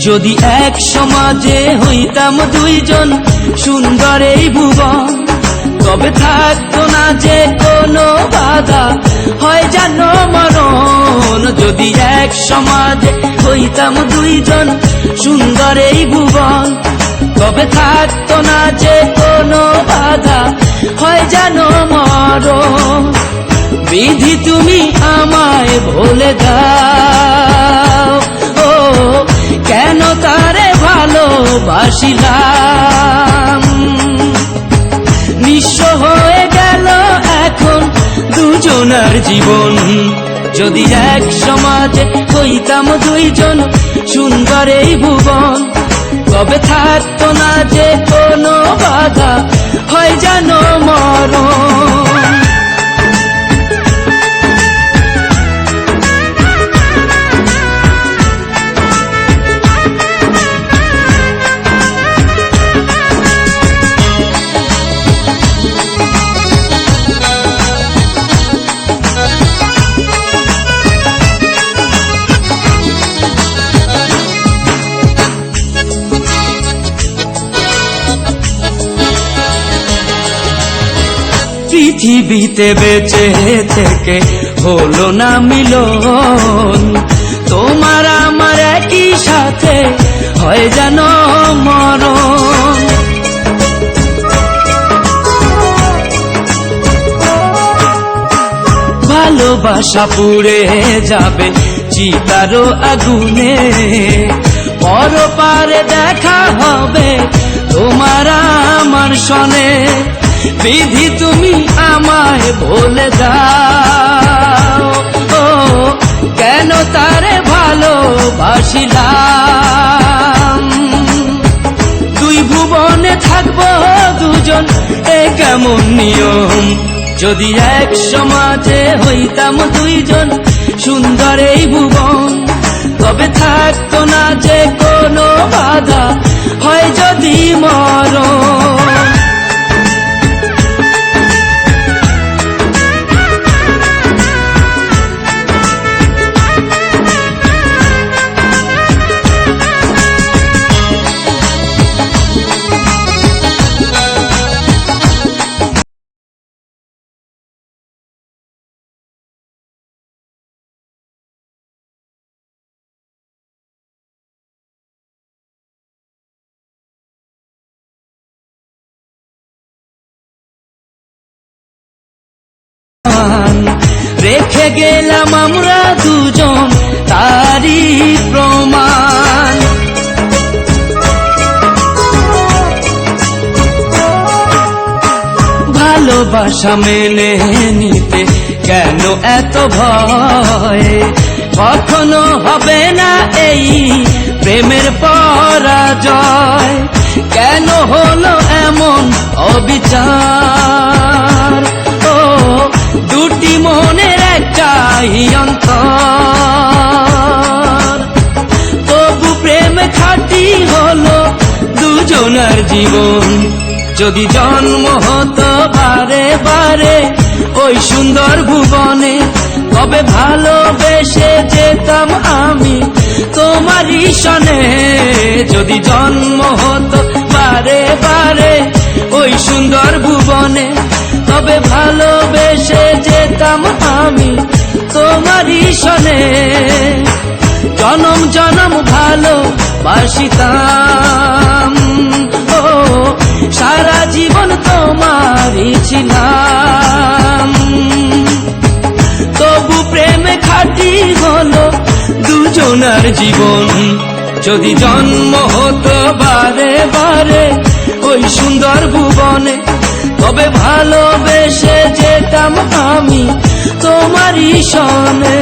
যদি এক সমাজে হইতাম দুইজন সুন্দর এই ভুবন, তবে থাকতো না যে কোনো বাধা, হয় জানো মরণ। যদি এক সমাজে হইতাম দুইজন সুন্দর এই ভুবন, তবে থাকতো না যে কোনো বাধা, হয় জানো মরণ। বিধি তুমি আমায় বলে দাও, ও কেন তারে ভালোবাসিলাম। নিঃস্ব হয়ে গেল এখন দুজনার জীবন। যদি এক সমাজে হইতাম দুইজন সুন্দর এই ভুবন, তবে থাকতো না যে কোনো বাধা, হয় জানো মরণ। পৃথিবীতে বেঁচে থেকে হলো না মিলন, তোমার আমার একই সাথে হয় জানো মরণ। ভালোবাসা পুড়ে যাবে চিতারো আগুনে, পরপারে দেখা হবে তোমার আমার সনে। বিধি তুমি আমায় বলে দাও, ও কেন তারে ভালোবাসিলাম। দুই ভুবনে থাকবো দুজন, এ কেমন নিয়ম। যদি এক সমাজে হইতাম দুইজন সুন্দর এই ভুবন, তবে থাকতো না যে কোনো বাধা, হয় যদি মরণ। রেখে গেলাম আমরা দুজন তারই প্রমাণ। ভালোবাসা মেনে নিতে কেন এত ভয়, কখনো হবে না এই প্রেমের পরাজয়। কেন হলো এমন অবিচার, ও দুটি মনের একটাই অন্তর। তবু প্রেম খাঁটি হলো দুজনার জীবন। যদি জন্ম হতো বারে বারে ওই সুন্দর ভুবনে, তবে ভালোবেসে যেতাম আমি তোমারই সনে। যদি জন্ম হতো বারে বারে ওই সুন্দর ভুবনে, তবে ভালোবেসে যেতাম আমি তোমারই সনে। জনম জনম ভালোবাসিতাম, ও সারা জীবন তোমারই ছিলাম। তবু প্রেমে খাঁটি হলো দুজনার জীবন। যদি জন্ম হতো বারে বারে ওই সুন্দর ভুবনে, তবে ভালোবেসে যেতাম আমি তোমারই সনে।